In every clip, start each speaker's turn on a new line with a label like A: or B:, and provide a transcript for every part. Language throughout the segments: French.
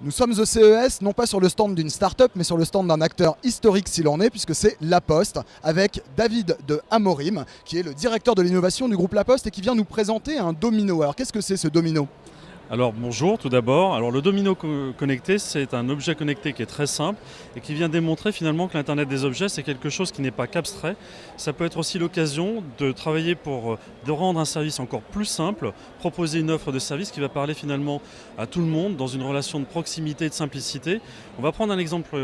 A: Nous sommes au CES, non pas sur le stand d'une start-up, mais sur le stand d'un acteur historique s'il en est, puisque c'est La Poste, avec David de Amorim, qui est le directeur de l'innovation du groupe La Poste et qui vient nous présenter un domino. Alors qu'est-ce que c'est ce domino ?
B: Alors bonjour tout d'abord. Alors le domino connecté, c'est un objet connecté qui est très simple et qui vient démontrer finalement que l'Internet des objets, c'est quelque chose qui n'est pas qu'abstrait. Ça peut être aussi l'occasion de travailler de rendre un service encore plus simple, proposer une offre de service qui va parler finalement à tout le monde dans une relation de proximité et de simplicité. On va prendre un exemple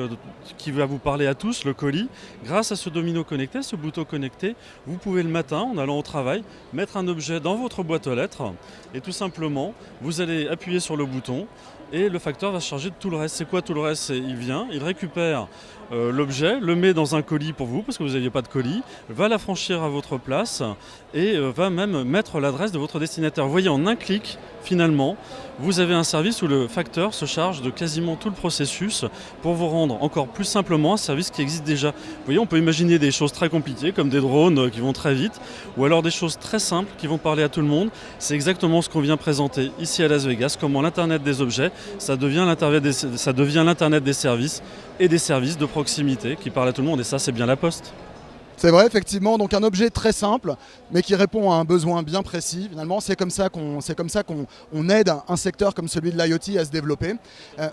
B: qui va vous parler à tous, le colis. Grâce à ce domino connecté, ce bouton connecté, vous pouvez le matin, en allant au travail, mettre un objet dans votre boîte aux lettres et tout simplement, vous allez appuyer sur le bouton et le facteur va se charger de tout le reste. C'est quoi tout le reste ? Il vient, il récupère l'objet, le met dans un colis pour vous parce que vous n'aviez pas de colis, va l'affranchir à votre place et va même mettre l'adresse de votre destinataire. Vous voyez, en un clic, finalement, vous avez un service où le facteur se charge de quasiment tout le processus pour vous rendre encore plus simplement un service qui existe déjà. Vous voyez, on peut imaginer des choses très compliquées comme des drones qui vont très vite ou alors des choses très simples qui vont parler à tout le monde. C'est exactement ce qu'on vient présenter ici à Las Vegas, comment l'Internet des objets, ça devient l'Internet des services et des services de proximité qui parlent à tout le monde et ça, c'est bien La Poste.
A: C'est vrai, effectivement, donc un objet très simple, mais qui répond à un besoin bien précis. Finalement, c'est comme ça qu'on aide un secteur comme celui de l'IoT à se développer.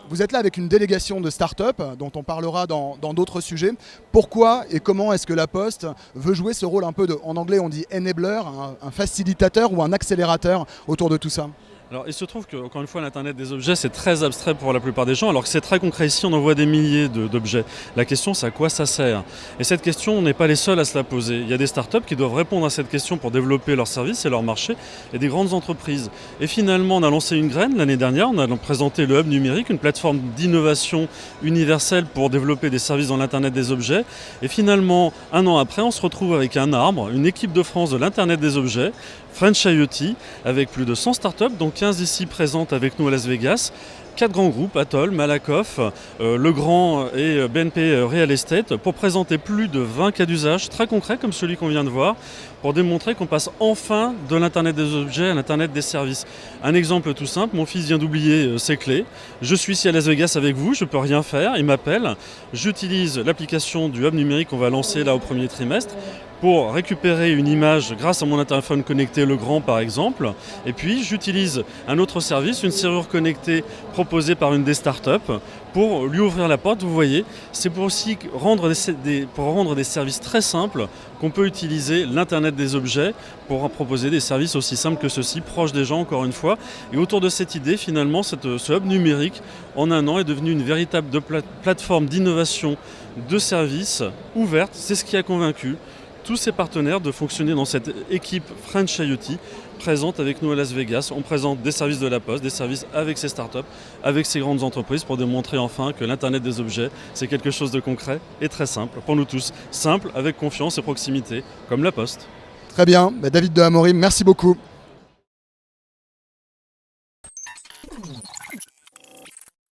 A: Vous êtes là avec une délégation de start-up, dont on parlera dans d'autres sujets. Pourquoi et comment est-ce que La Poste veut jouer ce rôle un peu en anglais on dit enabler, un facilitateur ou un accélérateur autour de tout ça ?
B: Alors, il se trouve que, encore une fois, l'Internet des objets, c'est très abstrait pour la plupart des gens, alors que c'est très concret. Ici, on en voit des milliers d'objets. La question, c'est à quoi ça sert ? Et cette question, on n'est pas les seuls à se la poser. Il y a des startups qui doivent répondre à cette question pour développer leurs services et leur marché, et des grandes entreprises. Et finalement, on a lancé une graine l'année dernière. On a présenté le Hub numérique, une plateforme d'innovation universelle pour développer des services dans l'Internet des objets. Et finalement, un an après, on se retrouve avec un arbre, une équipe de France de l'Internet des objets, French IoT, avec plus de 100 startups, dont 15 ici présentes avec nous à Las Vegas. 4 grands groupes, Atoll, Malakoff, Legrand et BNP Real Estate, pour présenter plus de 20 cas d'usage très concrets comme celui qu'on vient de voir, pour démontrer qu'on passe enfin de l'Internet des objets à l'Internet des services. Un exemple tout simple, mon fils vient d'oublier ses clés. Je suis ici à Las Vegas avec vous, je ne peux rien faire, il m'appelle. J'utilise l'application du Hub numérique qu'on va lancer là au premier trimestre pour récupérer une image grâce à mon téléphone connecté Legrand par exemple. Et puis j'utilise un autre service, une serrure connectée proposée par une des startups pour lui ouvrir la porte. Vous voyez, c'est pour aussi rendre des services très simples qu'on peut utiliser l'Internet des objets pour proposer des services aussi simples que ceux-ci, proches des gens encore une fois. Et autour de cette idée, finalement, ce hub numérique, en un an, est devenu une véritable plateforme d'innovation de services ouverte. C'est ce qui a convaincu tous ces partenaires de fonctionner dans cette équipe French IoT présente avec nous à Las Vegas. On présente des services de La Poste, des services avec ces startups, avec ces grandes entreprises pour démontrer enfin que l'Internet des objets, c'est quelque chose de concret et très simple pour nous tous. Simple, avec confiance et proximité, comme La Poste.
A: Très bien, David de Amorim, merci beaucoup.